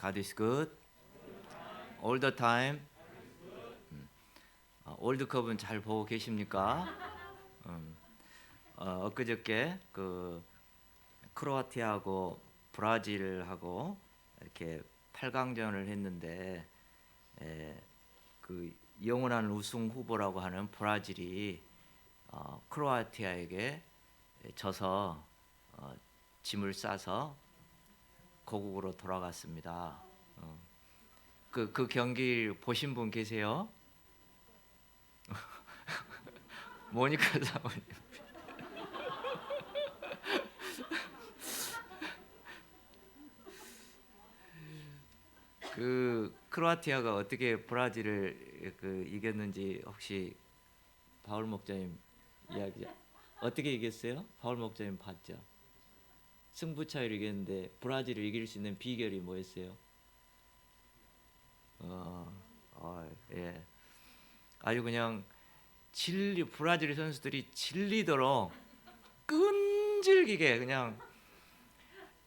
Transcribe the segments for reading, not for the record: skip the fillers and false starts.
God is good all the time. 월드컵은 잘 보고 계십니까? 엊그저께 그 크로아티아하고 브라질하고 이렇게 8강전을 했는데 그 영원한 우승 후보라고 하는 브라질이 크로아티아에게 져서 짐을 싸서 고국으로 돌아갔습니다. 그 경기 보신 분 계세요? 모니카 사모님. 그 크로아티아가 어떻게 브라질을 이겼는지 혹시 바울 목사님 이야기 어떻게 이겼어요? 바울 목사님 봤죠? 승부 차이로 이겼는데 브라질을 이길 수 있는 비결이 뭐였어요? 예. 아주 그냥 브라질 선수들이 질리도록 끈질기게 그냥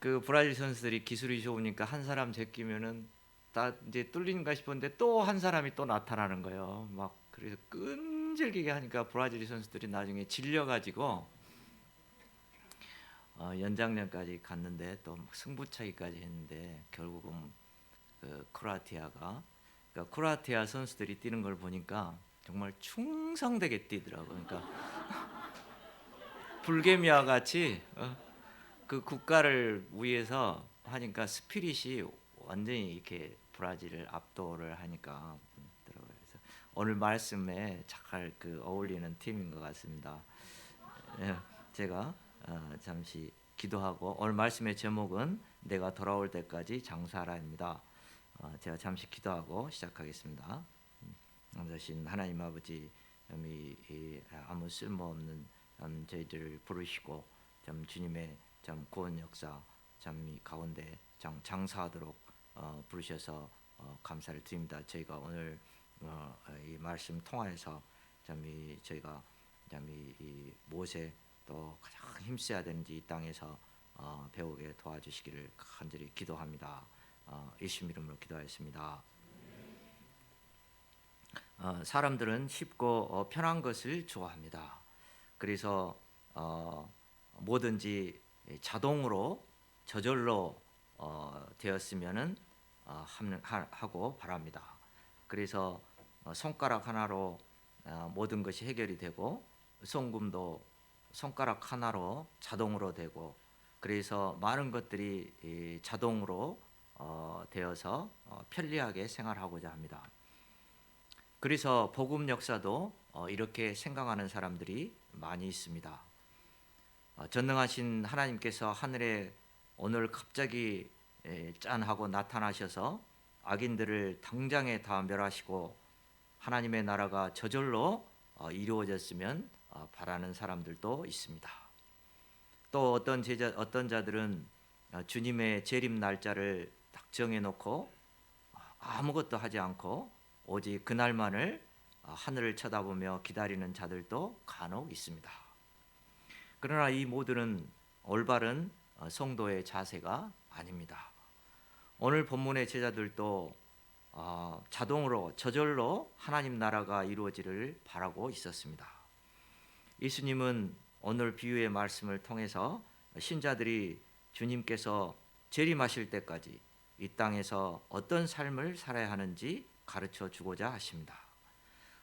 그 브라질 선수들이 기술이 좋으니까 한 사람 제끼면은 다 이제 뚫린가 싶었는데 또 한 사람이 또 나타나는 거예요. 막 그래서 끈질기게 하니까 브라질 선수들이 나중에 질려가지고 연장전까지 갔는데 또 승부차기까지 했는데 결국은 그 크로아티아가 그러니까 크로아티아 선수들이 뛰는 걸 보니까 정말 충성되게 뛰더라고요. 그러니까 불개미와 같이 그 국가를 위해서 하니까 스피릿이 완전히 이렇게 브라질을 압도를 하니까 그래서 오늘 말씀에 잘 어울리는 팀인 것 같습니다. 제가 잠시 기도하고 오늘 말씀의 제목은 내가 돌아올 때까지 장사하라입니다. 제가 잠시 기도하고 시작하겠습니다. 되신 하나님 아버지, 아무 쓸모없는 저희들을 부르시고 주님의 구원 역사 이 가운데 장사하도록 부르셔서 감사를 드립니다. 저희가 오늘 이 말씀 통하여서 저희가 이 무엇에 또 가장 힘써야 되는지 이 땅에서 배우게 도와주시기를 간절히 기도합니다. 예수님 이름으로 기도하였습니다. 사람들은 쉽고 편한 것을 좋아합니다. 그래서 뭐든지 자동으로 저절로 되었으면은 하고 바랍니다. 그래서 손가락 하나로 모든 것이 해결이 되고 송금도 손가락 하나로 자동으로 되고 그래서 많은 것들이 자동으로 되어서 편리하게 생활하고자 합니다. 그래서 복음 역사도 이렇게 생각하는 사람들이 많이 있습니다. 전능하신 하나님께서 하늘에 오늘 갑자기 짠하고 나타나셔서 악인들을 당장에 다 멸하시고 하나님의 나라가 저절로 이루어졌으면 바라는 사람들도 있습니다. 또 어떤 자들은 주님의 재림 날짜를 딱 정해놓고 아무것도 하지 않고 오직 그날만을 하늘을 쳐다보며 기다리는 자들도 간혹 있습니다. 그러나 이 모두는 올바른 성도의 자세가 아닙니다. 오늘 본문의 제자들도 자동으로 저절로 하나님 나라가 이루어지를 바라고 있었습니다. 예수님은 오늘 비유의 말씀을 통해서 신자들이 주님께서 재림하실 때까지 이 땅에서 어떤 삶을 살아야 하는지 가르쳐 주고자 하십니다.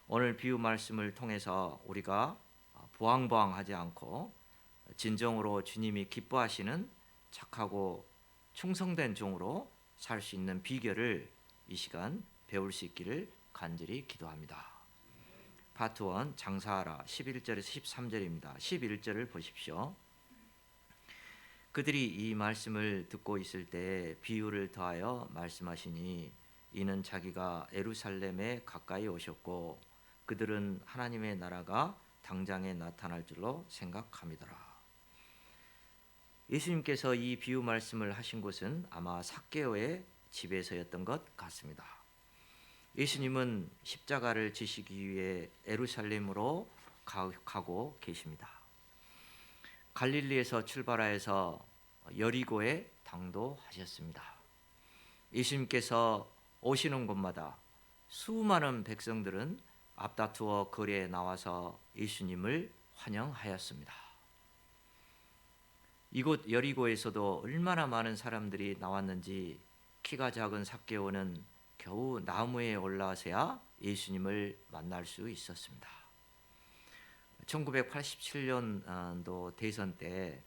오늘 비유 말씀을 통해서 우리가 보항보항하지 않고 진정으로 주님이 기뻐하시는 착하고 충성된 종으로 살 수 있는 비결을 이 시간 배울 수 있기를 간절히 기도합니다. 파트 1 장사하라 11절에서 13절입니다. 11절을 보십시오. 그들이 이 말씀을 듣고 있을 때 비유를 더하여 말씀하시니 이는 자기가 예루살렘에 가까이 오셨고 그들은 하나님의 나라가 당장에 나타날 줄로 생각함이더라. 예수님께서 이 비유 말씀을 하신 곳은 아마 삭개오의 집에서였던 것 같습니다. 예수님은 십자가를 지시기 위해 예루살렘으로 가고 계십니다. 갈릴리에서 출발하여서 여리고에 당도하셨습니다. 예수님께서 오시는 곳마다 수많은 백성들은 앞다투어 거리에 나와서 예수님을 환영하였습니다. 이곳 여리고에서도 얼마나 많은 사람들이 나왔는지 키가 작은 삭개오는 겨우 나무에 올라서야 예수님을 만날 수 있었습니다. 1987년도 대선 때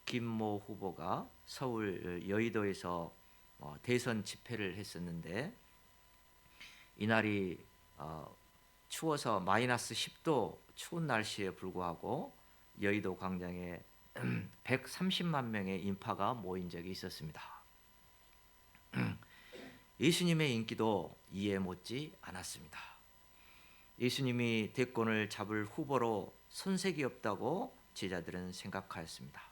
김모 후보가 서울 여의도에서 대선 집회를 했었는데 이날이 추워서 마이너스 10도 추운 날씨에 불구하고 여의도 광장에 130만 명의 인파가 모인 적이 있었습니다. 예수님의 인기도 이에 못지 않았습니다. 예수님이 대권을 잡을 후보로 손색이 없다고 제자들은 생각하였습니다.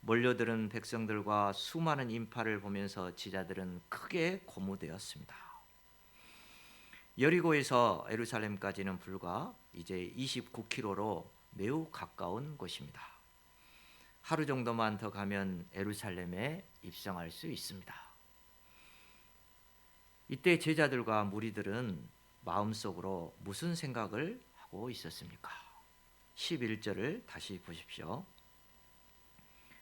몰려드는 백성들과 수많은 인파를 보면서 제자들은 크게 고무되었습니다. 여리고에서 예루살렘까지는 불과 이제 29km로 매우 가까운 곳입니다. 하루 정도만 더 가면 예루살렘에 입성할 수 있습니다. 이때 제자들과 무리들은 마음속으로 무슨 생각을 하고 있었습니까? 11절을 다시 보십시오.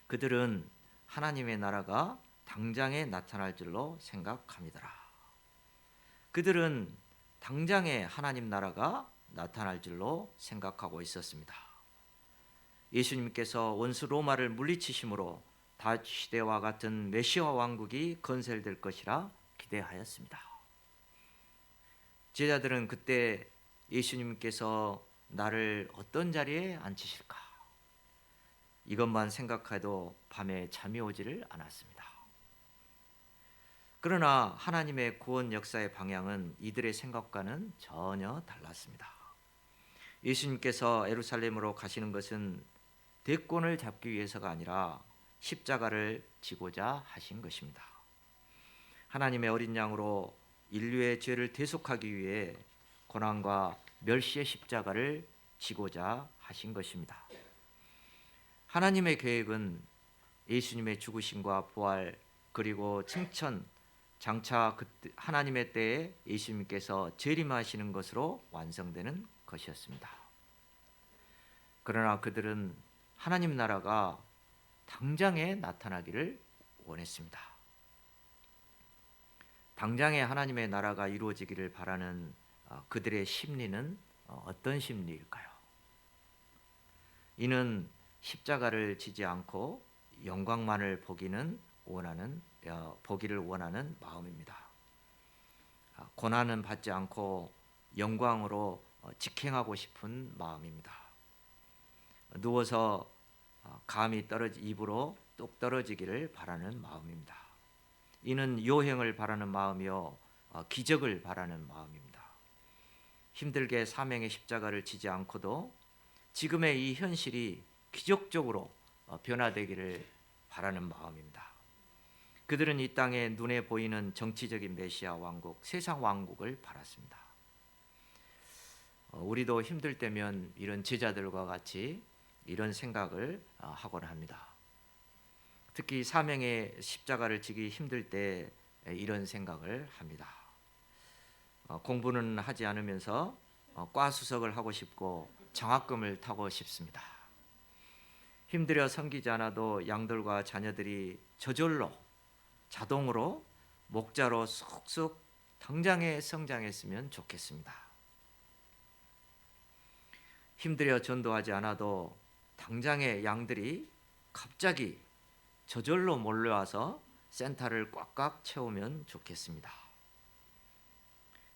그들은 하나님의 나라가 당장에 나타날 줄로 생각함이더라. 그들은 당장에 하나님 나라가 나타날 줄로 생각하고 있었습니다. 예수님께서 원수 로마를 물리치심으로 다윗 시대와 같은 메시아 왕국이 건설될 것이라 기대하였습니다. 제자들은 그때 예수님께서 나를 어떤 자리에 앉히실까? 이것만 생각해도 밤에 잠이 오지를 않았습니다. 그러나 하나님의 구원 역사의 방향은 이들의 생각과는 전혀 달랐습니다. 예수님께서 예루살렘으로 가시는 것은 대권을 잡기 위해서가 아니라 십자가를 지고자 하신 것입니다. 하나님의 어린 양으로 인류의 죄를 대속하기 위해 고난과 멸시의 십자가를 지고자 하신 것입니다. 하나님의 계획은 예수님의 죽으심과 부활 그리고 승천 장차 하나님의 때에 예수님께서 재림하시는 것으로 완성되는 것이었습니다. 그러나 그들은 하나님 나라가 당장에 나타나기를 원했습니다. 당장에 하나님의 나라가 이루어지기를 바라는 그들의 심리는 어떤 심리일까요? 이는 십자가를 지지 않고 영광만을 보기를 원하는 마음입니다. 고난은 받지 않고 영광으로 직행하고 싶은 마음입니다. 누워서 감이 입으로 뚝 떨어지기를 바라는 마음입니다. 이는 요행을 바라는 마음이요 기적을 바라는 마음입니다. 힘들게 사명의 십자가를 지지 않고도 지금의 이 현실이 기적적으로 변화되기를 바라는 마음입니다. 그들은 이 땅에 눈에 보이는 정치적인 메시아 왕국, 세상 왕국을 바랐습니다. 우리도 힘들 때면 이런 제자들과 같이 이런 생각을 하곤 합니다. 특히 사명의 십자가를 지기 힘들 때 이런 생각을 합니다. 공부는 하지 않으면서 과 수석을 하고 싶고 장학금을 타고 싶습니다. 힘들어 섬기지 않아도 양들과 자녀들이 저절로 자동으로 목자로 쑥쑥 당장에 성장했으면 좋겠습니다. 힘들어 전도하지 않아도 당장에 양들이 갑자기 저절로 몰려와서 센터를 꽉꽉 채우면 좋겠습니다.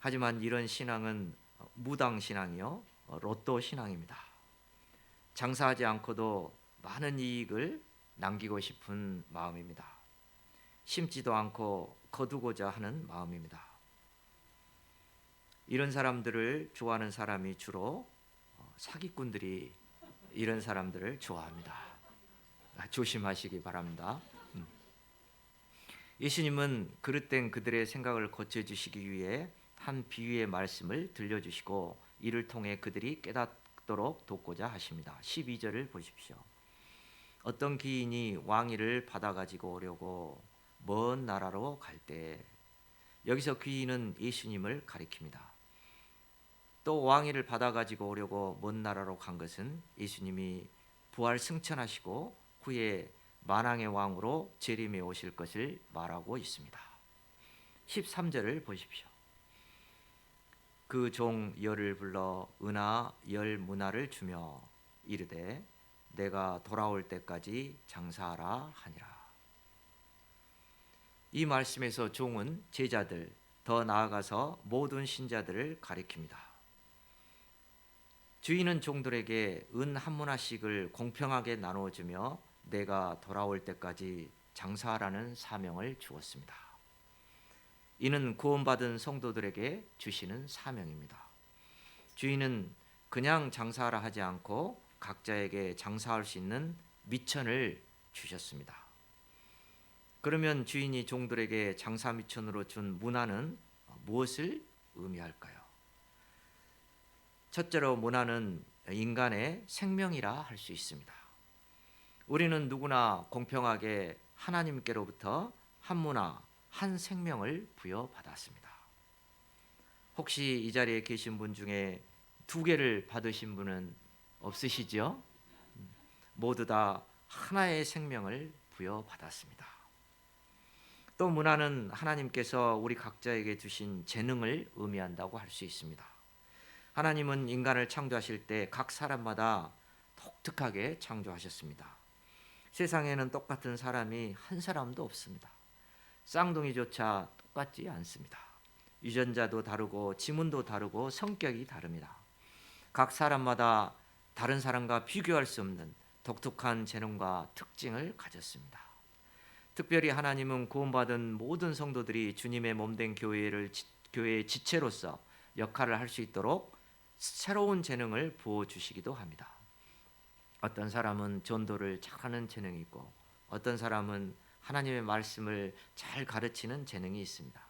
하지만 이런 신앙은 무당 신앙이요 로또 신앙입니다. 장사하지 않고도 많은 이익을 남기고 싶은 마음입니다. 심지도 않고 거두고자 하는 마음입니다. 이런 사람들을 좋아하는 사람이 주로 사기꾼들이 이런 사람들을 좋아합니다. 조심하시기 바랍니다. 예수님은 그릇된 그들의 생각을 고쳐주시기 위해 한 비유의 말씀을 들려주시고 이를 통해 그들이 깨닫도록 돕고자 하십니다. 12절을 보십시오. 어떤 기인이 왕위를 받아가지고 오려고 먼 나라로 갈 때 여기서 귀인은 예수님을 가리킵니다. 또 왕위를 받아가지고 오려고 먼 나라로 간 것은 예수님이 부활 승천하시고 후에 만왕의 왕으로 재림에 오실 것을 말하고 있습니다. 13절을 보십시오. 그 종 열을 불러 은하 열 문화를 주며 이르되 내가 돌아올 때까지 장사하라 하니라. 이 말씀에서 종은 제자들, 더 나아가서 모든 신자들을 가리킵니다. 주인은 종들에게 은 한 문화씩을 공평하게 나누어주며 내가 돌아올 때까지 장사하라는 사명을 주었습니다. 이는 구원받은 성도들에게 주시는 사명입니다. 주인은 그냥 장사하라 하지 않고 각자에게 장사할 수 있는 미천을 주셨습니다. 그러면 주인이 종들에게 장사 미천으로 준 문화는 무엇을 의미할까요? 첫째로 문화는 인간의 생명이라 할 수 있습니다. 우리는 누구나 공평하게 하나님께로부터 한 문화, 한 생명을 부여받았습니다. 혹시 이 자리에 계신 분 중에 2개를 받으신 분은 없으시죠? 모두 다 하나의 생명을 부여받았습니다. 또 문화는 하나님께서 우리 각자에게 주신 재능을 의미한다고 할 수 있습니다. 하나님은 인간을 창조하실 때 각 사람마다 독특하게 창조하셨습니다. 세상에는 똑같은 사람이 한 사람도 없습니다. 쌍둥이조차 똑같지 않습니다. 유전자도 다르고 지문도 다르고 성격이 다릅니다. 각 사람마다 다른 사람과 비교할 수 없는 독특한 재능과 특징을 가졌습니다. 특별히 하나님은 구원받은 모든 성도들이 주님의 몸된 교회의 지체로서 역할을 할 수 있도록 새로운 재능을 부어주시기도 합니다. 어떤 사람은 전도를 잘하는 재능이 있고 어떤 사람은 하나님의 말씀을 잘 가르치는 재능이 있습니다.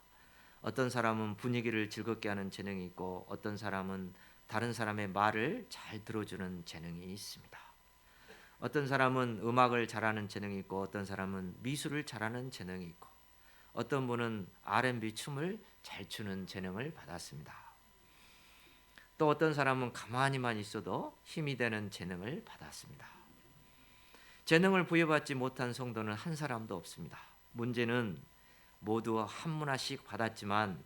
어떤 사람은 분위기를 즐겁게 하는 재능이 있고 어떤 사람은 다른 사람의 말을 잘 들어주는 재능이 있습니다. 어떤 사람은 음악을 잘하는 재능이 있고 어떤 사람은 미술을 잘하는 재능이 있고 어떤 분은 R&B 춤을 잘 추는 재능을 받았습니다. 또 어떤 사람은 가만히만 있어도 힘이 되는 재능을 받았습니다. 재능을 부여받지 못한 성도는 한 사람도 없습니다. 문제는 모두 한 문화씩 받았지만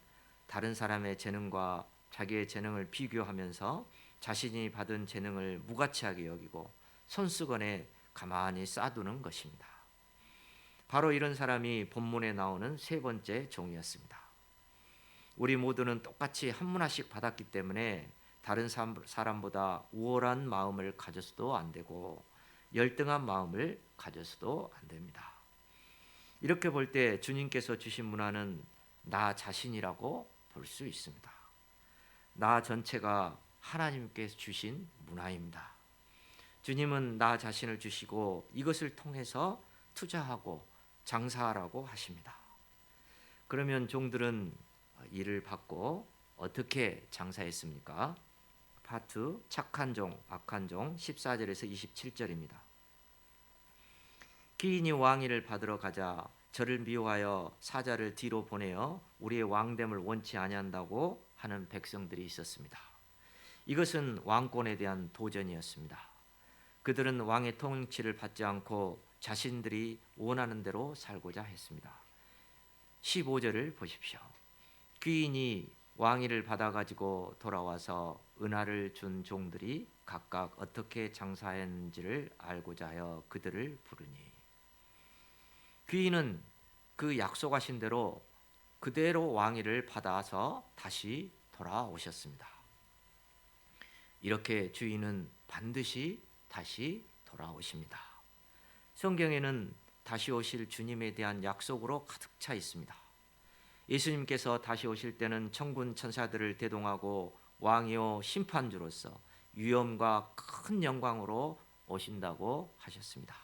다른 사람의 재능과 자기의 재능을 비교하면서 자신이 받은 재능을 무가치하게 여기고 손수건에 가만히 쌓아두는 것입니다. 바로 이런 사람이 본문에 나오는 3번째 종이었습니다. 우리 모두는 똑같이 한 문화씩 받았기 때문에 다른 사람보다 우월한 마음을 가져서도 안 되고 열등한 마음을 가져서도 안 됩니다. 이렇게 볼 때 주님께서 주신 문화는 나 자신이라고 볼 수 있습니다. 나 전체가 하나님께서 주신 문화입니다. 주님은 나 자신을 주시고 이것을 통해서 투자하고 장사하라고 하십니다. 그러면 종들은 일을 받고 어떻게 장사했습니까? 파트 착한 종, 악한 종 14절에서 27절입니다. 귀인이 왕위를 받으러 가자 저를 미워하여 사자를 뒤로 보내어 우리의 왕됨을 원치 아니한다고 하는 백성들이 있었습니다. 이것은 왕권에 대한 도전이었습니다. 그들은 왕의 통치를 받지 않고 자신들이 원하는 대로 살고자 했습니다. 15절을 보십시오. 귀인이 왕위를 받아가지고 돌아와서 은하를 준 종들이 각각 어떻게 장사했는지를 알고자 하여 그들을 부르니 귀인은 그 약속하신 대로 그대로 왕위를 받아서 다시 돌아오셨습니다. 이렇게 주인은 반드시 다시 돌아오십니다. 성경에는 다시 오실 주님에 대한 약속으로 가득 차 있습니다. 예수님께서 다시 오실 때는 천군 천사들을 대동하고 왕이요 심판주로서 위엄과 큰 영광으로 오신다고 하셨습니다.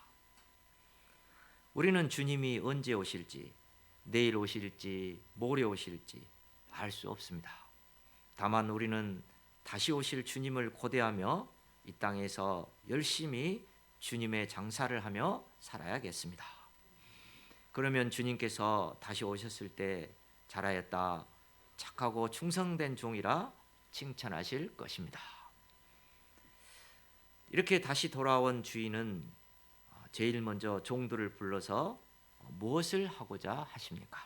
우리는 주님이 언제 오실지, 내일 오실지, 모레 오실지 알 수 없습니다. 다만 우리는 다시 오실 주님을 고대하며 이 땅에서 열심히 주님의 장사를 하며 살아야겠습니다. 그러면 주님께서 다시 오셨을 때 잘하였다, 착하고 충성된 종이라 칭찬하실 것입니다. 이렇게 다시 돌아온 주인은 제일 먼저 종들을 불러서 무엇을 하고자 하십니까?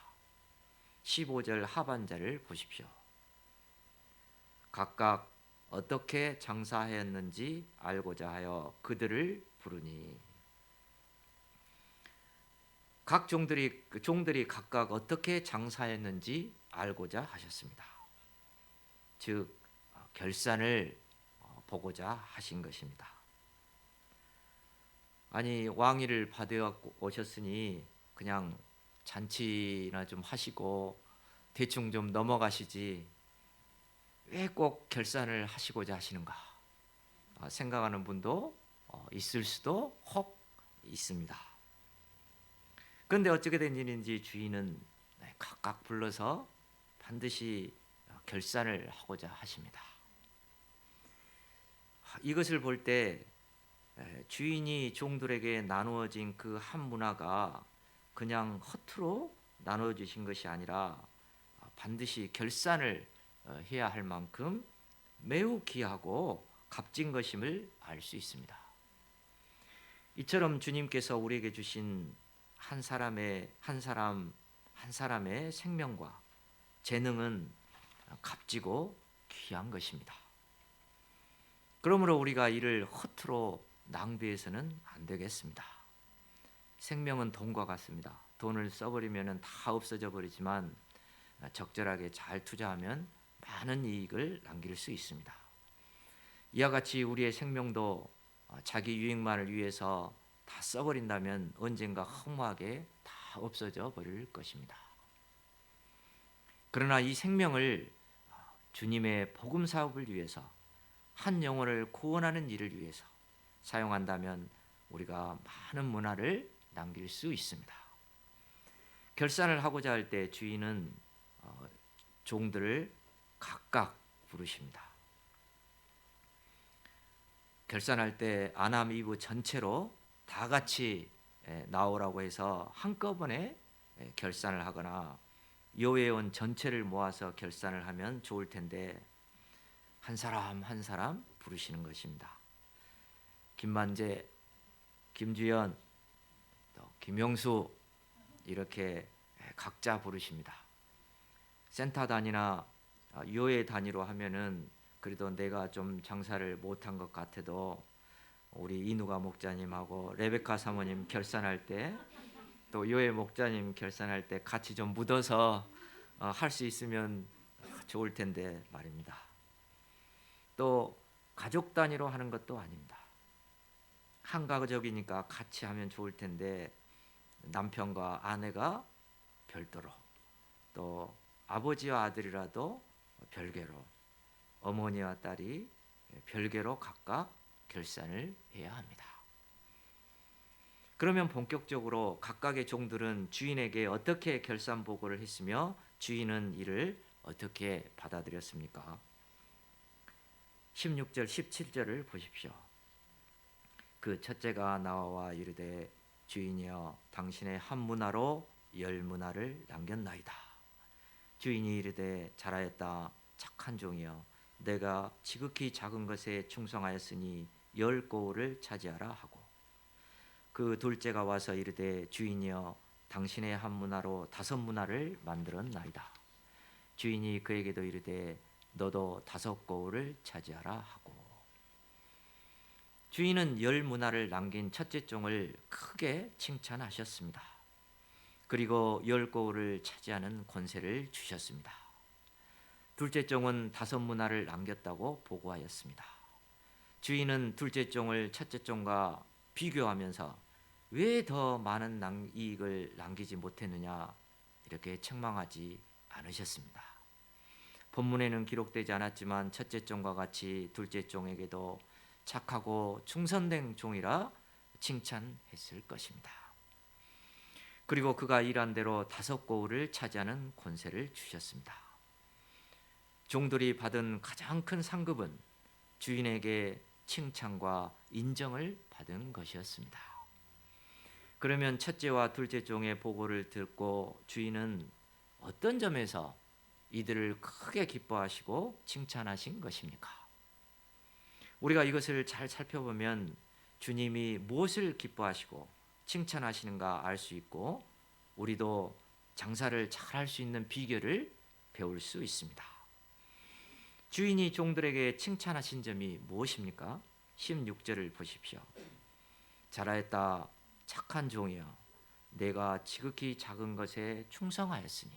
15절 하반절을 보십시오. 각각 어떻게 장사하였는지 알고자 하여 그들을 부르니, 각 종들이 각각 어떻게 장사했는지 알고자 하셨습니다. 즉 결산을 보고자 하신 것입니다. 아니, 왕위를 받아 오셨으니 그냥 잔치나 좀 하시고 대충 좀 넘어가시지 왜 꼭 결산을 하시고자 하시는가 생각하는 분도 있을 수도 혹 있습니다. 그런데 어떻게 된 일인지 주인은 각각 불러서 반드시 결산을 하고자 하십니다. 이것을 볼 때 주인이 종들에게 나누어진 그 한 문화가 그냥 허투루 나누어주신 것이 아니라 반드시 결산을 해야 할 만큼 매우 귀하고 값진 것임을 알 수 있습니다. 이처럼 주님께서 우리에게 주신 한 사람의 생명과 재능은 값지고 귀한 것입니다. 그러므로 우리가 이를 허투루 낭비해서는 안 되겠습니다. 생명은 돈과 같습니다. 돈을 써버리면 다 없어져 버리지만 적절하게 잘 투자하면 많은 이익을 남길 수 있습니다. 이와 같이 우리의 생명도 자기 유익만을 위해서 다 써버린다면 언젠가 허무하게 다 없어져 버릴 것입니다. 그러나 이 생명을 주님의 복음 사업을 위해서, 한 영혼을 구원하는 일을 위해서 사용한다면 우리가 많은 문화를 남길 수 있습니다. 결산을 하고자 할 때 주인은 종들을 각각 부르십니다. 결산할 때 아남 이브 전체로 다 같이 나오라고 해서 한꺼번에 결산을 하거나 여호회원 전체를 모아서 결산을 하면 좋을 텐데 한 사람 한 사람 부르시는 것입니다. 김만재, 김주연, 또 김용수 이렇게 각자 부르십니다. 센터 단위나 여회 단위로 하면은 그래도 내가 좀 장사를 못한 것 같아도 우리 이누가 목자님하고 레베카 사모님 결산할 때, 또 여회 목자님 결산할 때 같이 좀 묻어서 할 수 있으면 좋을 텐데 말입니다. 또 가족 단위로 하는 것도 아닙니다. 한 가족이니까 같이 하면 좋을 텐데 남편과 아내가 별도로, 또 아버지와 아들이라도 별개로, 어머니와 딸이 별개로 각각 결산을 해야 합니다. 그러면 본격적으로 각각의 종들은 주인에게 어떻게 결산 보고를 했으며 주인은 이를 어떻게 받아들였습니까? 16절 17절을 보십시오. 그 첫째가 나와 이르되 주인이여 당신의 한 문화로 10문화를 남겼나이다. 주인이 이르되 잘하였다 착한 종이여 내가 지극히 작은 것에 충성하였으니 10고울을 차지하라 하고, 그 둘째가 와서 이르되 주인이여 당신의 한 문화로 5문화를 만들었나이다. 주인이 그에게도 이르되 너도 5고울을 차지하라 하고, 주인은 10문화를 남긴 첫째 종을 크게 칭찬하셨습니다. 그리고 10고울을 차지하는 권세를 주셨습니다. 둘째 종은 5문화를 남겼다고 보고하였습니다. 주인은 둘째 종을 첫째 종과 비교하면서 왜 더 많은 이익을 남기지 못했느냐 이렇게 책망하지 않으셨습니다. 본문에는 기록되지 않았지만 첫째 종과 같이 둘째 종에게도 착하고 충성된 종이라 칭찬했을 것입니다. 그리고 그가 일한 대로 5고울을 차지하는 권세를 주셨습니다. 종들이 받은 가장 큰 상급은 주인에게 칭찬과 인정을 받은 것이었습니다. 그러면 첫째와 둘째 종의 보고를 듣고 주인은 어떤 점에서 이들을 크게 기뻐하시고 칭찬하신 것입니까? 우리가 이것을 잘 살펴보면 주님이 무엇을 기뻐하시고 칭찬하시는가 알 수 있고, 우리도 장사를 잘할 수 있는 비결을 배울 수 있습니다. 주인이 종들에게 칭찬하신 점이 무엇입니까? 16절을 보십시오. 잘하였다 착한 종이여, 내가 지극히 작은 것에 충성하였으니.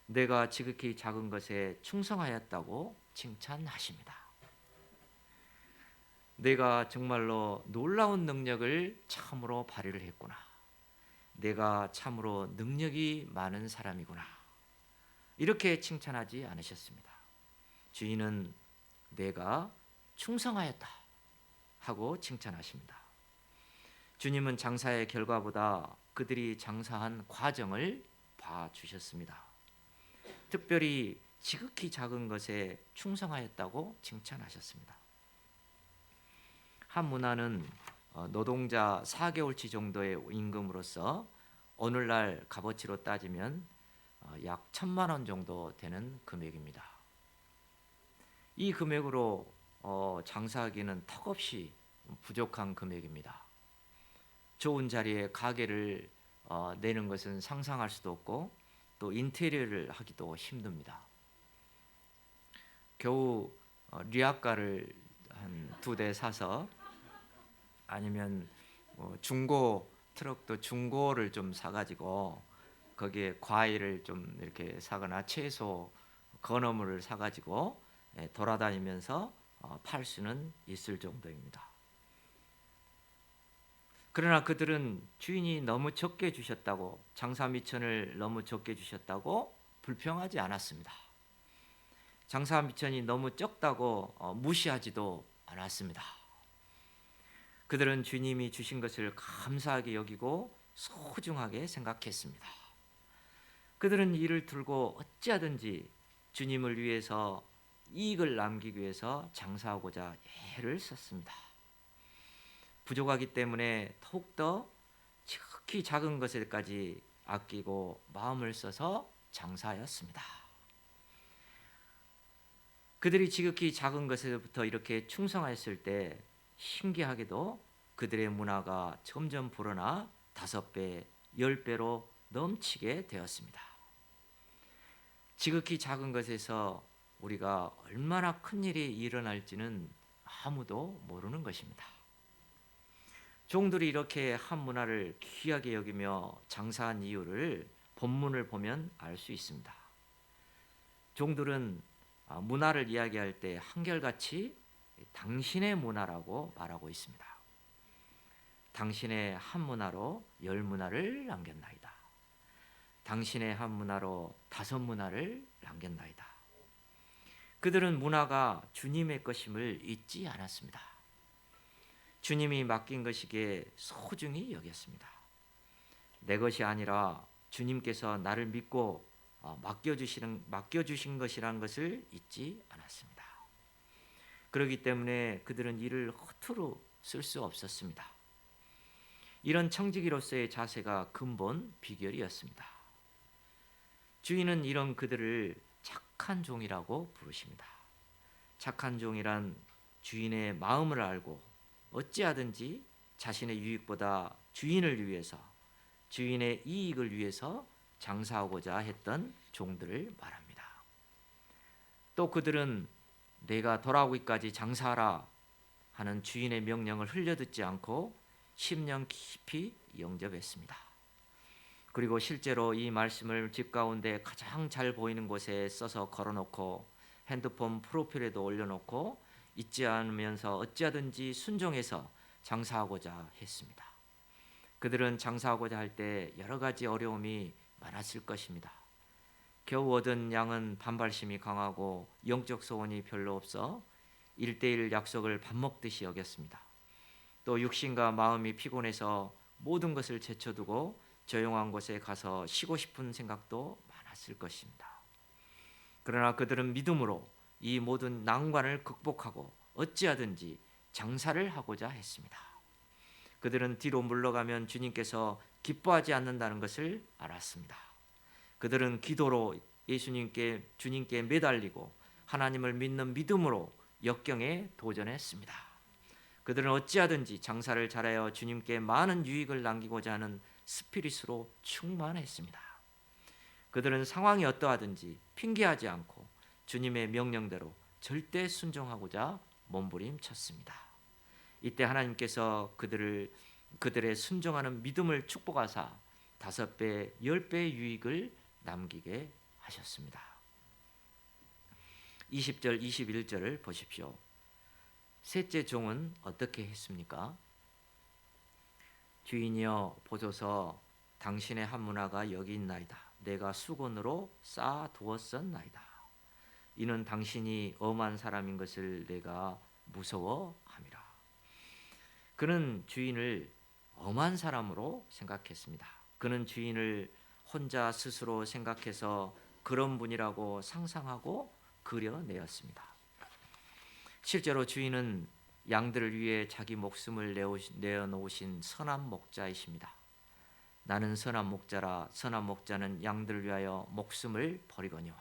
내가 지극히 작은 것에 충성하였다고 칭찬하십니다. 내가 정말로 놀라운 능력을 참으로 발휘를 했구나. 내가 참으로 능력이 많은 사람이구나. 이렇게 칭찬하지 않으셨습니다. 주인은 내가 충성하였다 하고 칭찬하십니다. 주님은 장사의 결과보다 그들이 장사한 과정을 봐주셨습니다. 특별히 지극히 작은 것에 충성하였다고 칭찬하셨습니다. 한 문화는 노동자 4개월치 정도의 임금으로서 오늘날 값어치로 따지면 약 1,000만 원 정도 되는 금액입니다. 이 금액으로 장사하기는 턱없이 부족한 금액입니다. 좋은 자리에 가게를 내는 것은 상상할 수도 없고, 또 인테리어를 하기도 힘듭니다. 겨우 리아카를 한 2대 사서, 아니면 중고 트럭도 중고를 좀 사가지고 거기에 과일을 좀 이렇게 사거나 채소, 건어물을 사가지고 돌아다니면서 팔 수는 있을 정도입니다. 그러나 그들은 주인이 너무 적게 주셨다고, 장사 미천을 너무 적게 주셨다고 불평하지 않았습니다. 장사 미천이 너무 적다고 무시하지도 않았습니다. 그들은 주님이 주신 것을 감사하게 여기고 소중하게 생각했습니다. 그들은 이를 들고 어찌하든지 주님을 위해서 이익을 남기기 위해서 장사하고자 애를 썼습니다. 부족하기 때문에 더욱더 지극히 작은 것에까지 아끼고 마음을 써서 장사하였습니다. 그들이 지극히 작은 것에부터 이렇게 충성하였을 때 신기하게도 그들의 문화가 점점 불어나 5배, 10배로 넘치게 되었습니다. 지극히 작은 것에서 우리가 얼마나 큰 일이 일어날지는 아무도 모르는 것입니다. 종들이 이렇게 한 문화를 귀하게 여기며 장사한 이유를 본문을 보면 알 수 있습니다. 종들은 문화를 이야기할 때 한결같이 당신의 문화라고 말하고 있습니다. 당신의 한 문화로 10문화를 남겼나이다. 당신의 한 문화로 5문화를 남겼나이다. 그들은 문화가 주님의 것임을 잊지 않았습니다. 주님이 맡긴 것이기에 소중히 여겼습니다. 내 것이 아니라 주님께서 나를 믿고 맡겨주신 것이라는 것을 잊지 않았습니다. 그렇기 때문에 그들은 이를 허투루 쓸 수 없었습니다. 이런 청지기로서의 자세가 근본 비결이었습니다. 주인은 이런 그들을 착한 종이라고 부르십니다. 착한 종이란 주인의 마음을 알고 어찌하든지 자신의 유익보다 주인을 위해서, 주인의 이익을 위해서 장사하고자 했던 종들을 말합니다. 또 그들은 내가 돌아오기까지 장사하라 하는 주인의 명령을 흘려듣지 않고 10년 깊이 영접했습니다. 그리고 실제로 이 말씀을 집 가운데 가장 잘 보이는 곳에 써서 걸어놓고 핸드폰 프로필에도 올려놓고 잊지 않으면서 어찌하든지 순종해서 장사하고자 했습니다. 그들은 장사하고자 할 때 여러 가지 어려움이 많았을 것입니다. 겨우 얻은 양은 반발심이 강하고 영적 소원이 별로 없어 1:1 약속을 밥 먹듯이 여겼습니다. 또 육신과 마음이 피곤해서 모든 것을 제쳐두고 조용한 곳에 가서 쉬고 싶은 생각도 많았을 것입니다. 그러나 그들은 믿음으로 이 모든 난관을 극복하고 어찌하든지 장사를 하고자 했습니다. 그들은 뒤로 물러가면 주님께서 기뻐하지 않는다는 것을 알았습니다. 그들은 기도로 주님께 매달리고 하나님을 믿는 믿음으로 역경에 도전했습니다. 그들은 어찌하든지 장사를 잘하여 주님께 많은 유익을 남기고자 하는 스피릿으로 충만했습니다. 그들은 상황이 어떠하든지 핑계하지 않고 주님의 명령대로 절대 순종하고자 몸부림쳤습니다. 이때 하나님께서 그들의 순종하는 믿음을 축복하사 5배, 10배의 유익을 남기게 하셨습니다. 20절, 21절을 보십시오. 셋째 종은 어떻게 했습니까? 주인이여 보소서 당신의 한 문화가 여기 있나이다. 내가 수건으로 쌓아두었었나이다. 이는 당신이 엄한 사람인 것을 내가 무서워함이라. 그는 주인을 엄한 사람으로 생각했습니다. 그는 주인을 혼자 스스로 생각해서 그런 분이라고 상상하고 그려내었습니다. 실제로 주인은 양들을 위해 자기 목숨을 내어놓으신 선한 목자이십니다. 나는 선한 목자라. 선한 목자는 양들을 위하여 목숨을 버리거니와.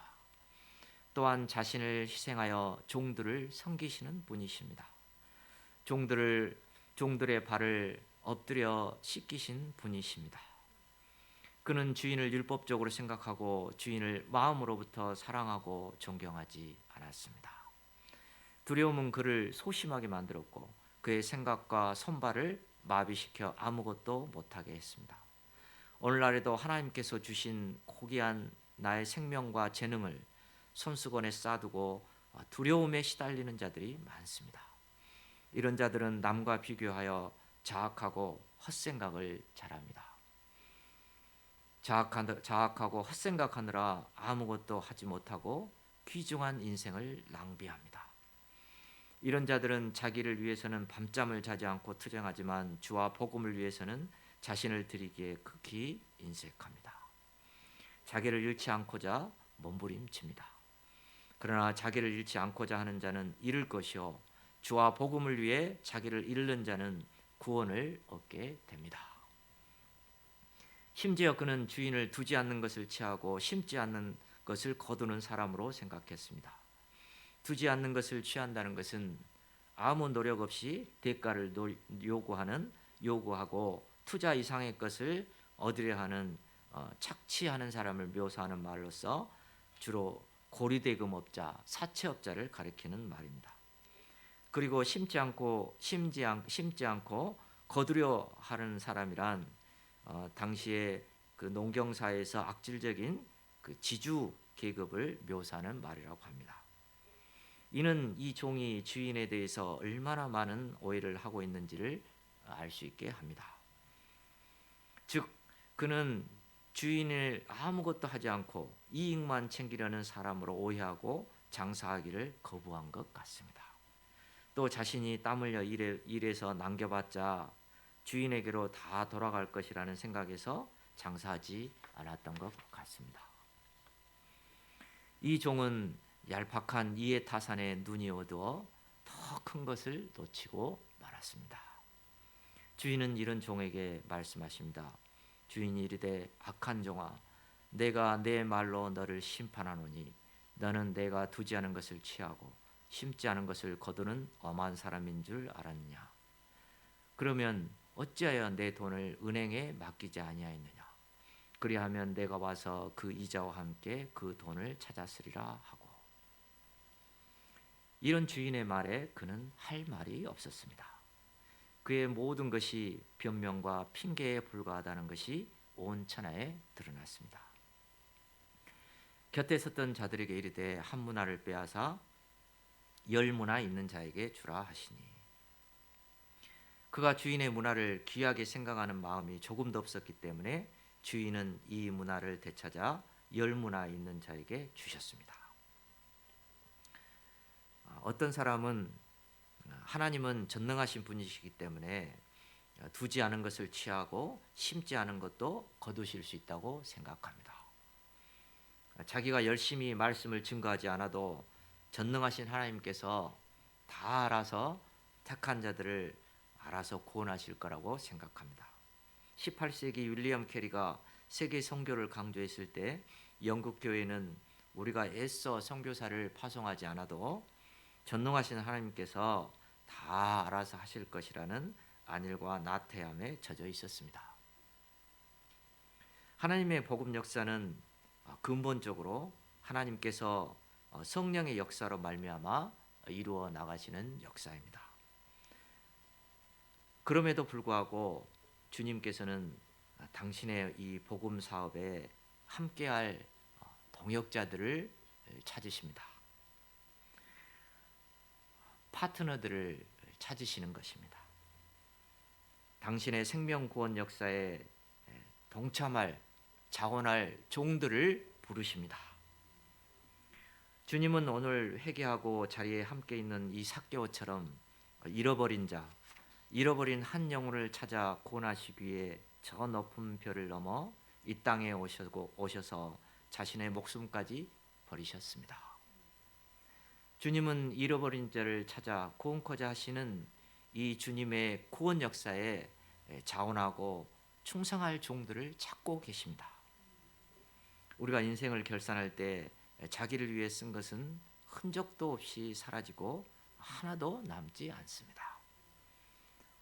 또한 자신을 희생하여 종들을 섬기시는 분이십니다. 종들의 발을 엎드려 씻기신 분이십니다. 그는 주인을 율법적으로 생각하고 주인을 마음으로부터 사랑하고 존경하지 않았습니다. 두려움은 그를 소심하게 만들었고 그의 생각과 손발을 마비시켜 아무것도 못하게 했습니다. 오늘날에도 하나님께서 주신 고귀한 나의 생명과 재능을 손수건에 쌓아두고 두려움에 시달리는 자들이 많습니다. 이런 자들은 남과 비교하여 자학하고 헛생각을 잘합니다. 자학하고 헛생각하느라 아무것도 하지 못하고 귀중한 인생을 낭비합니다. 이런 자들은 자기를 위해서는 밤잠을 자지 않고 투쟁하지만 주와 복음을 위해서는 자신을 드리기에 극히 인색합니다. 자기를 잃지 않고자 몸부림칩니다. 그러나 자기를 잃지 않고자 하는 자는 잃을 것이요 주와 복음을 위해 자기를 잃는 자는 구원을 얻게 됩니다. 심지어 그는 주인을 두지 않는 것을 취하고 심지 않는 것을 거두는 사람으로 생각했습니다. 두지 않는 것을 취한다는 것은 아무 노력 없이 대가를 요구하고 투자 이상의 것을 얻으려 하는 착취하는 사람을 묘사하는 말로서 주로 고리대금업자, 사채업자를 가리키는 말입니다. 그리고 심지 않고 거두려 하는 사람이란 당시에 그 농경사에서 악질적인 그 지주 계급을 묘사하는 말이라고 합니다. 이는 이 종이 주인에 대해서 얼마나 많은 오해를 하고 있는지를 알 수 있게 합니다. 즉 그는 주인을 아무것도 하지 않고 이익만 챙기려는 사람으로 오해하고 장사하기를 거부한 것 같습니다. 또 자신이 땀 흘려 일해서 남겨봤자 주인에게로 다 돌아갈 것이라는 생각에서 장사하지 않았던 것 같습니다. 이 종은 얄팍한 이해 타산에 눈이 어두워 더 큰 것을 놓치고 말았습니다. 주인은 이런 종에게 말씀하십니다. 주인이 이르되 악한 종아 내가 내 말로 너를 심판하노니 너는 내가 두지 않은 것을 취하고 심지 않은 것을 거두는 엄한 사람인 줄 알았느냐. 그러면 어찌하여 내 돈을 은행에 맡기지 아니하였느냐. 그리하면 내가 와서 그 이자와 함께 그 돈을 찾았으리라 하고. 이런 주인의 말에 그는 할 말이 없었습니다. 그의 모든 것이 변명과 핑계에 불과하다는 것이 온 천하에 드러났습니다. 곁에 섰던 자들에게 이르되 한 문화를 빼앗아 10문화 있는 자에게 주라 하시니. 그가 주인의 문화를 귀하게 생각하는 마음이 조금도 없었기 때문에 주인은 이 문화를 되찾아 10문화 있는 자에게 주셨습니다. 어떤 사람은 하나님은 전능하신 분이시기 때문에 두지 않은 것을 취하고 심지 않은 것도 거두실 수 있다고 생각합니다. 자기가 열심히 말씀을 증거하지 않아도 전능하신 하나님께서 다 알아서 택한 자들을 알아서 구원하실 거라고 생각합니다. 18세기 윌리엄 캐리가 세계 선교를 강조했을 때 영국 교회는 우리가 애써 선교사를 파송하지 않아도 전능하신 하나님께서 다 알아서 하실 것이라는 안일과 나태함에 젖어 있었습니다. 하나님의 복음 역사는 근본적으로 하나님께서 성령의 역사로 말미암아 이루어 나가시는 역사입니다. 그럼에도 불구하고 주님께서는 당신의 이 복음 사업에 함께할 동역자들을 찾으십니다. 파트너들을 찾으시는 것입니다. 당신의 생명 구원 역사에 동참할 자원할 종들을 부르십니다. 주님은 오늘 회개하고 자리에 함께 있는 이 삭개오처럼 잃어버린 한 영혼을 찾아 구원하시기 위해 저 높은 별을 넘어 이 땅에 오셔서 자신의 목숨까지 버리셨습니다. 주님은 잃어버린 자를 찾아 구원코자 하시는 이 주님의 구원 역사에 자원하고 충성할 종들을 찾고 계십니다. 우리가 인생을 결산할 때 자기를 위해 쓴 것은 흔적도 없이 사라지고 하나도 남지 않습니다.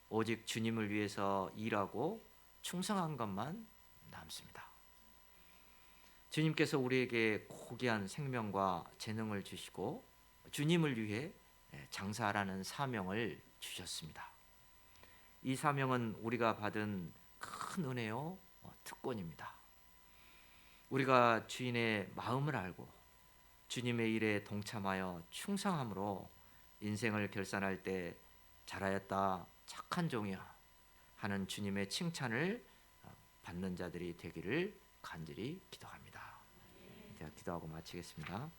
오직 주님을 위해서 일하고 충성한 것만 남습니다. 주님께서 우리에게 고귀한 생명과 재능을 주시고 주님을 위해 장사하라는 사명을 주셨습니다. 이 사명은 우리가 받은 큰 은혜요 특권입니다. 우리가 주인의 마음을 알고 주님의 일에 동참하여 충성함으로 인생을 결산할 때 잘하였다 착한 종이야 하는 주님의 칭찬을 받는 자들이 되기를 간절히 기도합니다. 제가 기도하고 마치겠습니다.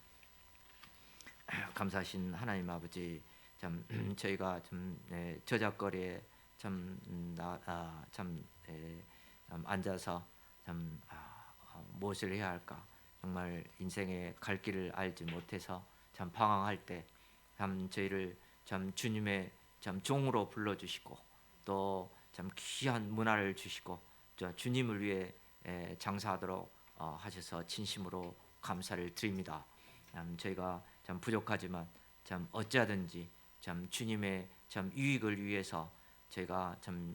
감사하신 하나님 아버지, 참 저희가 좀 저작거리에 앉아서 무엇을 해야 할까, 정말 인생의 갈 길을 알지 못해서 참 방황할 때 참 저희를 참 주님의 참 종으로 불러주시고 또 참 귀한 문화를 주시고 주님을 위해 장사하도록 하셔서 진심으로 감사를 드립니다. 저희가 참 부족하지만 참 어찌하든지 참 주님의 참 유익을 위해서 저희가 참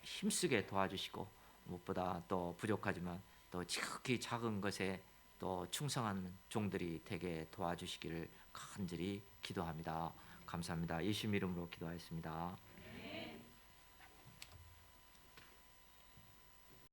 힘쓰게 도와주시고 무엇보다 또 부족하지만 또 지극히 작은 것에 또 충성한 종들이 되게 도와주시기를 간절히 기도합니다. 감사합니다. 예수님 이름으로 기도하였습니다.